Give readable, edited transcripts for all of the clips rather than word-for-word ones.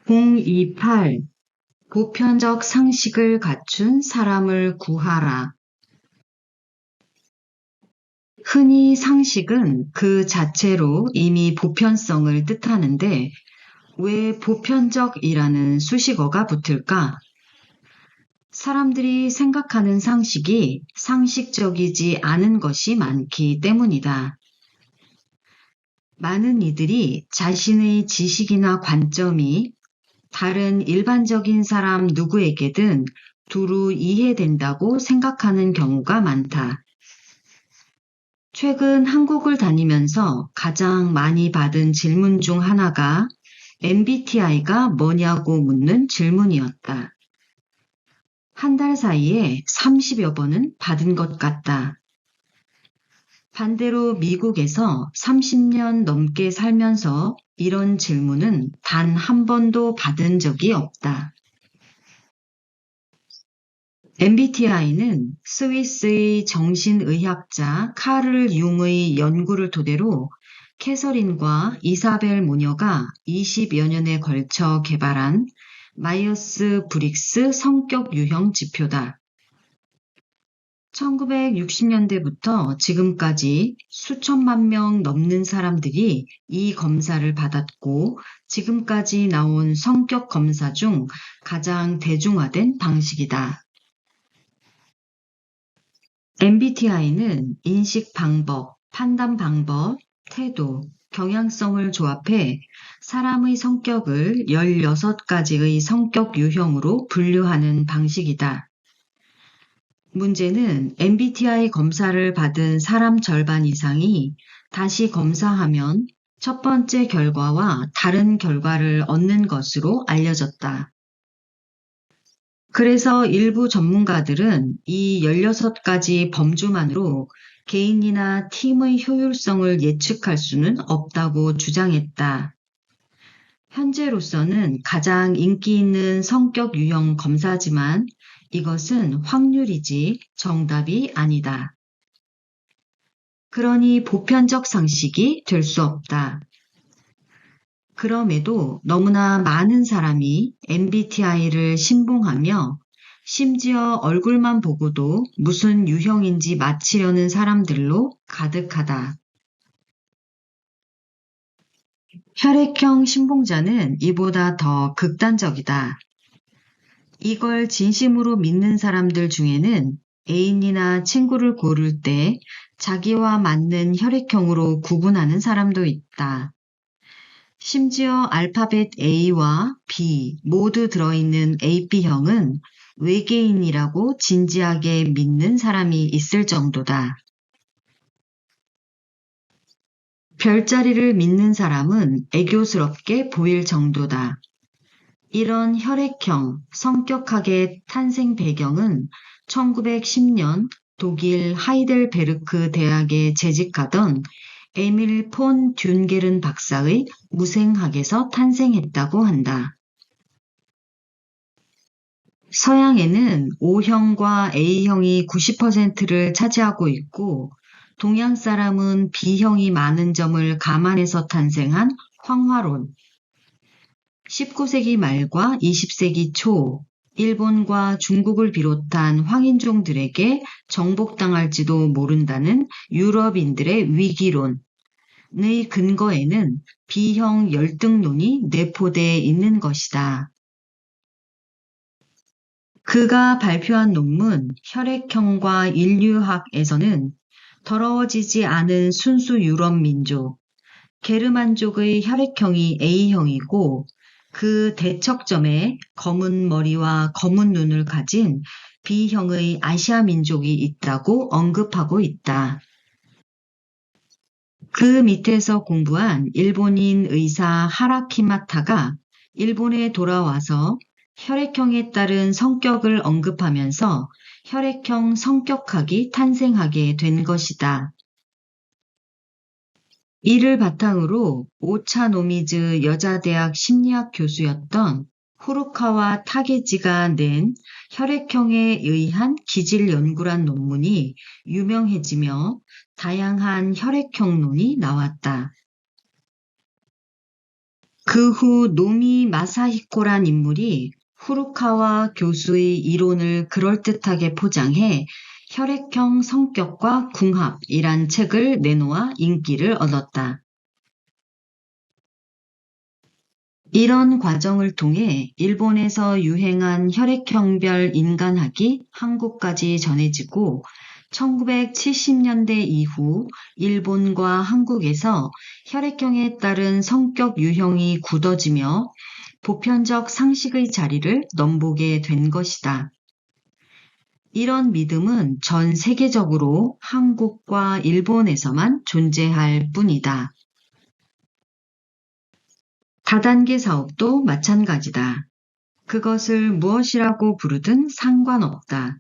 028. 보편적 상식을 갖춘 사람을 구하라. 흔히 상식은 그 자체로 이미 보편성을 뜻하는데 왜 보편적이라는 수식어가 붙을까? 사람들이 생각하는 상식이 상식적이지 않은 것이 많기 때문이다. 많은 이들이 자신의 지식이나 관점이 다른 일반적인 사람 누구에게든 두루 이해된다고 생각하는 경우가 많다. 최근 한국을 다니면서 가장 많이 받은 질문 중 하나가 MBTI가 뭐냐고 묻는 질문이었다. 한 달 사이에 30여 번은 받은 것 같다. 반대로 미국에서 30년 넘게 살면서 이런 질문은 단 한 번도 받은 적이 없다. MBTI는 스위스의 정신의학자 카를 융의 연구를 토대로 캐서린과 이사벨 모녀가 20여 년에 걸쳐 개발한 마이어스 브릭스 성격 유형 지표다. 1960년대부터 지금까지 수천만 명 넘는 사람들이 이 검사를 받았고 지금까지 나온 성격 검사 중 가장 대중화된 방식이다. MBTI는 인식 방법, 판단 방법, 태도, 경향성을 조합해 사람의 성격을 16가지의 성격 유형으로 분류하는 방식이다. 문제는 MBTI 검사를 받은 사람 절반 이상이 다시 검사하면 첫 번째 결과와 다른 결과를 얻는 것으로 알려졌다. 그래서 일부 전문가들은 이 16가지 범주만으로 개인이나 팀의 효율성을 예측할 수는 없다고 주장했다. 현재로서는 가장 인기 있는 성격 유형 검사지만 이것은 확률이지 정답이 아니다. 그러니 보편적 상식이 될 수 없다. 그럼에도 너무나 많은 사람이 MBTI를 신봉하며 심지어 얼굴만 보고도 무슨 유형인지 맞히려는 사람들로 가득하다. 혈액형 신봉자는 이보다 더 극단적이다. 이걸 진심으로 믿는 사람들 중에는 애인이나 친구를 고를 때 자기와 맞는 혈액형으로 구분하는 사람도 있다. 심지어 알파벳 A와 B 모두 들어있는 AB형은 외계인이라고 진지하게 믿는 사람이 있을 정도다. 별자리를 믿는 사람은 애교스럽게 보일 정도다. 이런 혈액형, 성격학의 탄생 배경은 1910년 독일 하이델베르크 대학에 재직하던 에밀 폰 듄게른 박사의 무생학에서 탄생했다고 한다. 서양에는 O형과 A형이 90%를 차지하고 있고 동양 사람은 B형이 많은 점을 감안해서 탄생한 황화론. 19세기 말과 20세기 초 일본과 중국을 비롯한 황인종들에게 정복당할지도 모른다는 유럽인들의 위기론의 근거에는 B형 열등론이 내포되어 있는 것이다. 그가 발표한 논문 혈액형과 인류학에서는 더러워지지 않은 순수 유럽 민족, 게르만족의 혈액형이 A형이고 그 대척점에 검은 머리와 검은 눈을 가진 B형의 아시아 민족이 있다고 언급하고 있다. 그 밑에서 공부한 일본인 의사 하라키마타가 일본에 돌아와서 혈액형에 따른 성격을 언급하면서 혈액형 성격학이 탄생하게 된 것이다. 이를 바탕으로 오차노미즈 여자대학 심리학 교수였던 후루카와 타게지가 낸 혈액형에 의한 기질 연구란 논문이 유명해지며 다양한 혈액형론이 나왔다. 그 후 노미 마사히코란 인물이 후루카와 교수의 이론을 그럴듯하게 포장해 혈액형 성격과 궁합이란 책을 내놓아 인기를 얻었다. 이런 과정을 통해 일본에서 유행한 혈액형별 인간학이 한국까지 전해지고 1970년대 이후 일본과 한국에서 혈액형에 따른 성격 유형이 굳어지며 보편적 상식의 자리를 넘보게 된 것이다. 이런 믿음은 전 세계적으로 한국과 일본에서만 존재할 뿐이다. 다단계 사업도 마찬가지다. 그것을 무엇이라고 부르든 상관없다.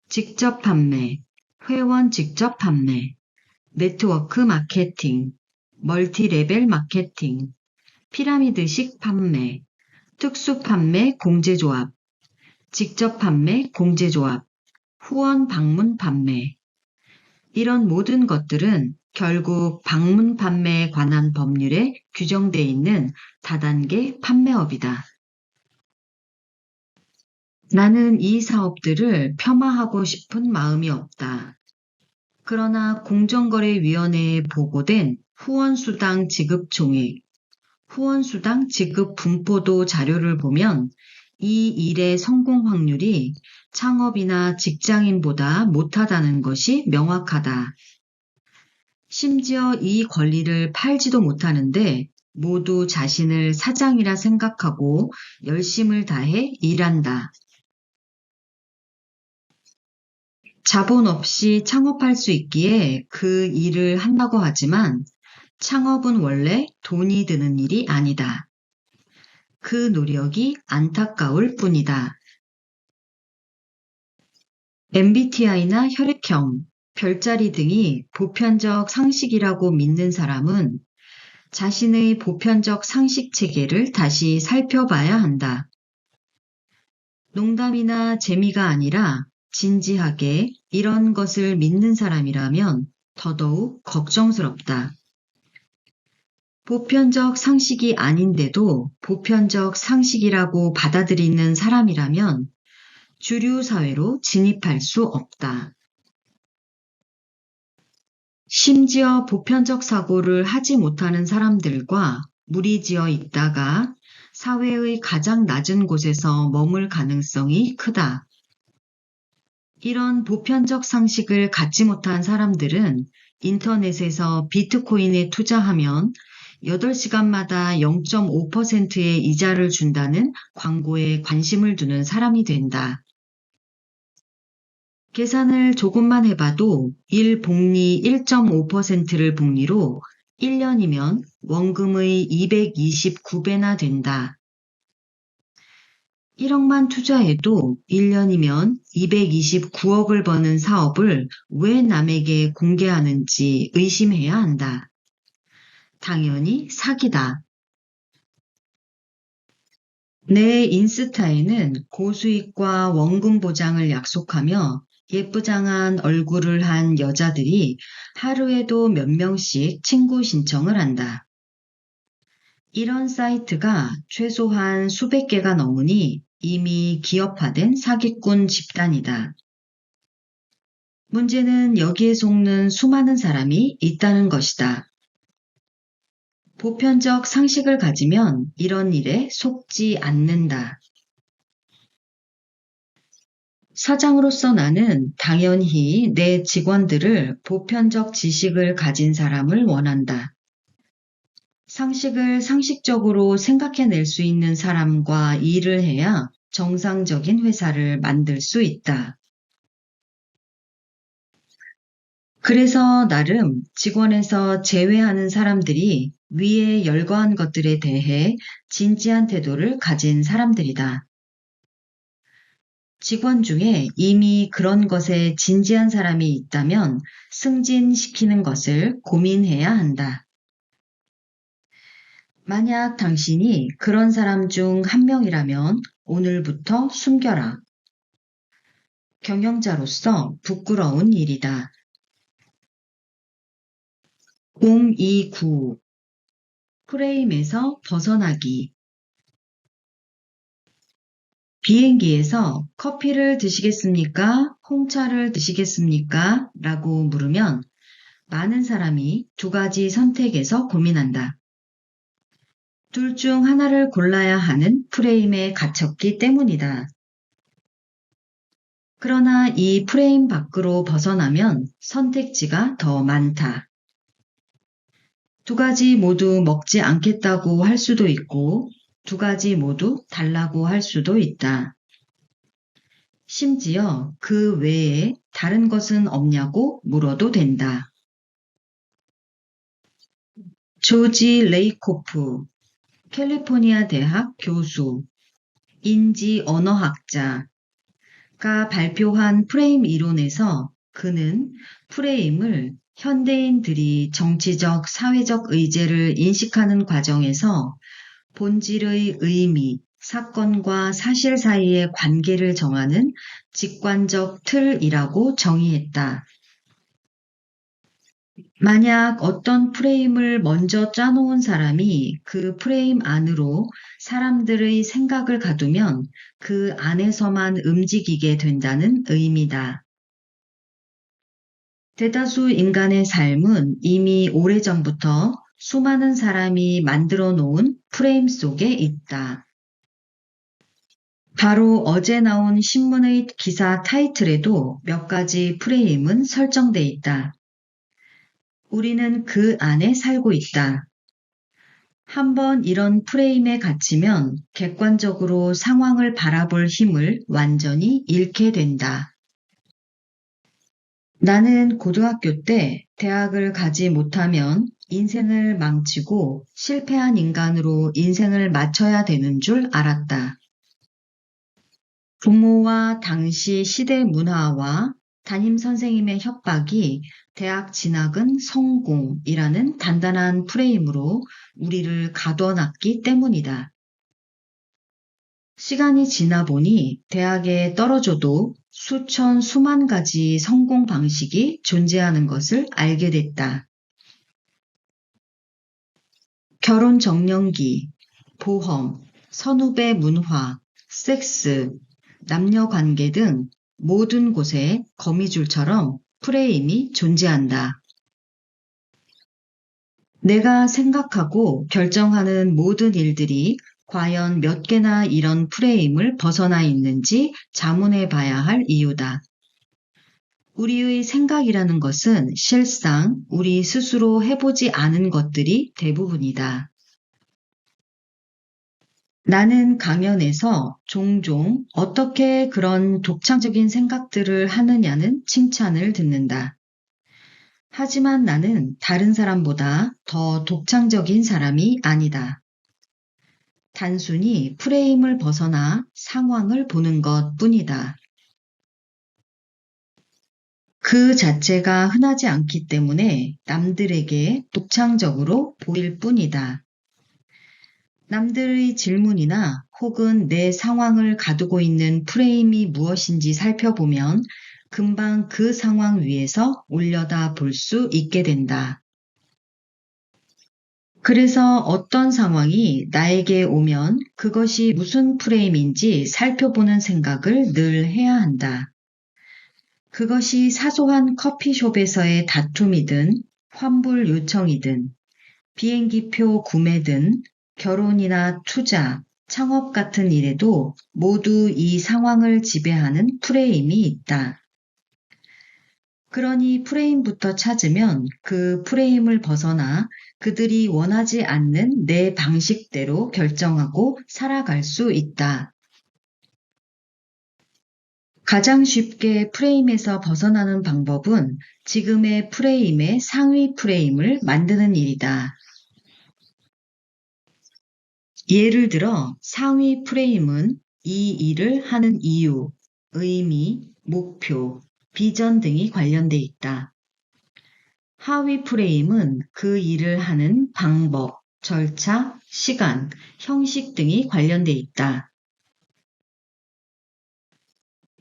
직접 판매, 회원 직접 판매, 네트워크 마케팅, 멀티레벨 마케팅, 피라미드식 판매, 특수 판매 공제조합, 직접 판매 공제조합, 후원 방문 판매. 이런 모든 것들은 결국 방문 판매에 관한 법률에 규정돼 있는 다단계 판매업이다. 나는 이 사업들을 폄하하고 싶은 마음이 없다. 그러나 공정거래위원회에 보고된 후원수당 지급 총액, 후원수당 지급 분포도 자료를 보면 이 일의 성공 확률이 창업이나 직장인보다 못하다는 것이 명확하다. 심지어 이 권리를 팔지도 못하는데 모두 자신을 사장이라 생각하고 열심을 다해 일한다. 자본 없이 창업할 수 있기에 그 일을 한다고 하지만 창업은 원래 돈이 드는 일이 아니다. 그 노력이 안타까울 뿐이다. MBTI나 혈액형, 별자리 등이 보편적 상식이라고 믿는 사람은 자신의 보편적 상식 체계를 다시 살펴봐야 한다. 농담이나 재미가 아니라 진지하게 이런 것을 믿는 사람이라면 더더욱 걱정스럽다. 보편적 상식이 아닌데도 보편적 상식이라고 받아들이는 사람이라면 주류 사회로 진입할 수 없다. 심지어 보편적 사고를 하지 못하는 사람들과 무리지어 있다가 사회의 가장 낮은 곳에서 머물 가능성이 크다. 이런 보편적 상식을 갖지 못한 사람들은 인터넷에서 비트코인에 투자하면 8시간마다 0.5%의 이자를 준다는 광고에 관심을 두는 사람이 된다. 계산을 조금만 해봐도 1복리 1.5%를 복리로 1년이면 원금의 229배나 된다. 1억만 투자해도 1년이면 229억을 버는 사업을 왜 남에게 공개하는지 의심해야 한다. 당연히 사기다. 내 인스타에는 고수익과 원금 보장을 약속하며 예쁘장한 얼굴을 한 여자들이 하루에도 몇 명씩 친구 신청을 한다. 이런 사이트가 최소한 수백 개가 넘으니 이미 기업화된 사기꾼 집단이다. 문제는 여기에 속는 수많은 사람이 있다는 것이다. 보편적 상식을 가지면 이런 일에 속지 않는다. 사장으로서 나는 당연히 내 직원들을 보편적 지식을 가진 사람을 원한다. 상식을 상식적으로 생각해낼 수 있는 사람과 일을 해야 정상적인 회사를 만들 수 있다. 그래서 나름 직원에서 제외하는 사람들이 위에 열거한 것들에 대해 진지한 태도를 가진 사람들이다. 직원 중에 이미 그런 것에 진지한 사람이 있다면 승진시키는 것을 고민해야 한다. 만약 당신이 그런 사람 중 한 명이라면 오늘부터 숨겨라. 경영자로서 부끄러운 일이다. 029 프레임에서 벗어나기. 비행기에서 커피를 드시겠습니까? 홍차를 드시겠습니까? 라고 물으면 많은 사람이 두 가지 선택에서 고민한다. 둘 중 하나를 골라야 하는 프레임에 갇혔기 때문이다. 그러나 이 프레임 밖으로 벗어나면 선택지가 더 많다. 두 가지 모두 먹지 않겠다고 할 수도 있고, 두 가지 모두 달라고 할 수도 있다. 심지어 그 외에 다른 것은 없냐고 물어도 된다. 조지 레이코프, 캘리포니아 대학 교수, 인지 언어학자가 발표한 프레임 이론에서 그는 프레임을 현대인들이 정치적, 사회적 의제를 인식하는 과정에서 본질의 의미, 사건과 사실 사이의 관계를 정하는 직관적 틀이라고 정의했다. 만약 어떤 프레임을 먼저 짜놓은 사람이 그 프레임 안으로 사람들의 생각을 가두면 그 안에서만 움직이게 된다는 의미다. 대다수 인간의 삶은 이미 오래전부터 수많은 사람이 만들어 놓은 프레임 속에 있다. 바로 어제 나온 신문의 기사 타이틀에도 몇 가지 프레임은 설정돼 있다. 우리는 그 안에 살고 있다. 한번 이런 프레임에 갇히면 객관적으로 상황을 바라볼 힘을 완전히 잃게 된다. 나는 고등학교 때 대학을 가지 못하면 인생을 망치고 실패한 인간으로 인생을 마쳐야 되는 줄 알았다. 부모와 당시 시대 문화와 담임 선생님의 협박이 대학 진학은 성공이라는 단단한 프레임으로 우리를 가둬놨기 때문이다. 시간이 지나 보니 대학에 떨어져도 수천 수만 가지 성공 방식이 존재하는 것을 알게 됐다. 결혼 정년기, 보험, 선후배 문화, 섹스, 남녀 관계 등 모든 곳에 거미줄처럼 프레임이 존재한다. 내가 생각하고 결정하는 모든 일들이 과연 몇 개나 이런 프레임을 벗어나 있는지 자문해 봐야 할 이유다. 우리의 생각이라는 것은 실상 우리 스스로 해보지 않은 것들이 대부분이다. 나는 강연에서 종종 어떻게 그런 독창적인 생각들을 하느냐는 칭찬을 듣는다. 하지만 나는 다른 사람보다 더 독창적인 사람이 아니다. 단순히 프레임을 벗어나 상황을 보는 것 뿐이다. 그 자체가 흔하지 않기 때문에 남들에게 독창적으로 보일 뿐이다. 남들의 질문이나 혹은 내 상황을 가두고 있는 프레임이 무엇인지 살펴보면 금방 그 상황 위에서 올려다 볼 수 있게 된다. 그래서 어떤 상황이 나에게 오면 그것이 무슨 프레임인지 살펴보는 생각을 늘 해야 한다. 그것이 사소한 커피숍에서의 다툼이든 환불 요청이든 비행기표 구매든 결혼이나 투자, 창업 같은 일에도 모두 이 상황을 지배하는 프레임이 있다. 그러니 프레임부터 찾으면 그 프레임을 벗어나 그들이 원하지 않는 내 방식대로 결정하고 살아갈 수 있다. 가장 쉽게 프레임에서 벗어나는 방법은 지금의 프레임의 상위 프레임을 만드는 일이다. 예를 들어 상위 프레임은 이 일을 하는 이유, 의미, 목표, 비전 등이 관련돼 있다. 하위 프레임은 그 일을 하는 방법, 절차, 시간, 형식 등이 관련돼 있다.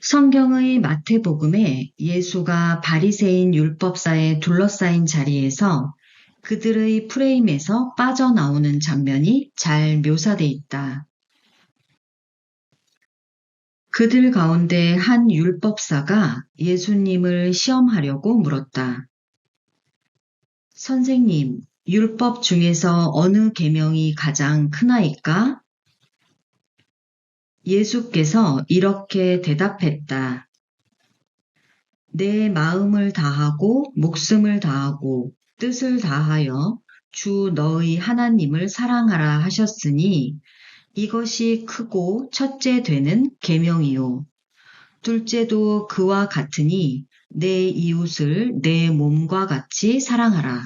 성경의 마태복음에 예수가 바리새인 율법사에 둘러싸인 자리에서 그들의 프레임에서 빠져나오는 장면이 잘 묘사돼 있다. 그들 가운데 한 율법사가 예수님을 시험하려고 물었다. 선생님, 율법 중에서 어느 계명이 가장 크나이까? 예수께서 이렇게 대답했다. 내 마음을 다하고 목숨을 다하고 뜻을 다하여 주 너의 하나님을 사랑하라 하셨으니 이것이 크고 첫째 되는 계명이요. 둘째도 그와 같으니 내 이웃을 내 몸과 같이 사랑하라.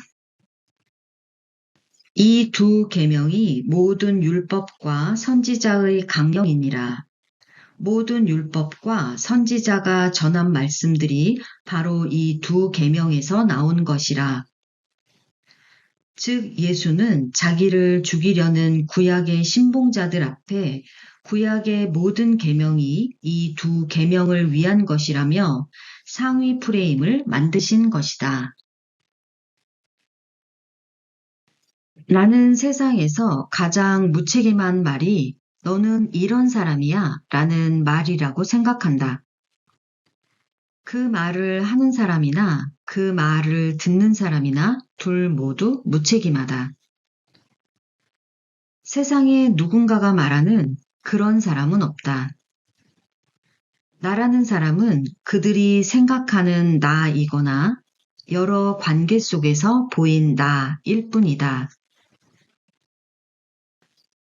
이 두 계명이 모든 율법과 선지자의 강령이니라. 모든 율법과 선지자가 전한 말씀들이 바로 이 두 계명에서 나온 것이라. 즉 예수는 자기를 죽이려는 구약의 신봉자들 앞에 구약의 모든 계명이 이 두 계명을 위한 것이라며 상위 프레임을 만드신 것이다. 나는 세상에서 가장 무책임한 말이 너는 이런 사람이야 라는 말이라고 생각한다. 그 말을 하는 사람이나 그 말을 듣는 사람이나 둘 모두 무책임하다. 세상에 누군가가 말하는 그런 사람은 없다. 나라는 사람은 그들이 생각하는 나이거나 여러 관계 속에서 보인 나일 뿐이다.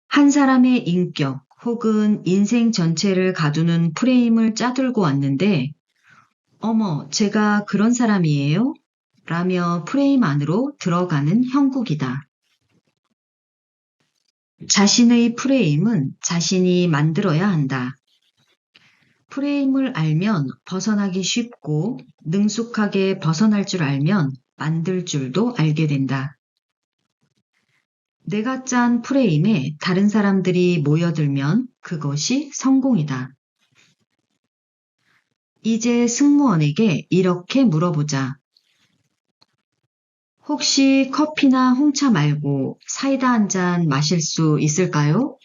한 사람의 인격 혹은 인생 전체를 가두는 프레임을 짜들고 왔는데 어머, 제가 그런 사람이에요? 라며 프레임 안으로 들어가는 형국이다. 자신의 프레임은 자신이 만들어야 한다. 프레임을 알면 벗어나기 쉽고 능숙하게 벗어날 줄 알면 만들 줄도 알게 된다. 내가 짠 프레임에 다른 사람들이 모여들면 그것이 성공이다. 이제 승무원에게 이렇게 물어보자. 혹시 커피나 홍차 말고 사이다 한 잔 마실 수 있을까요?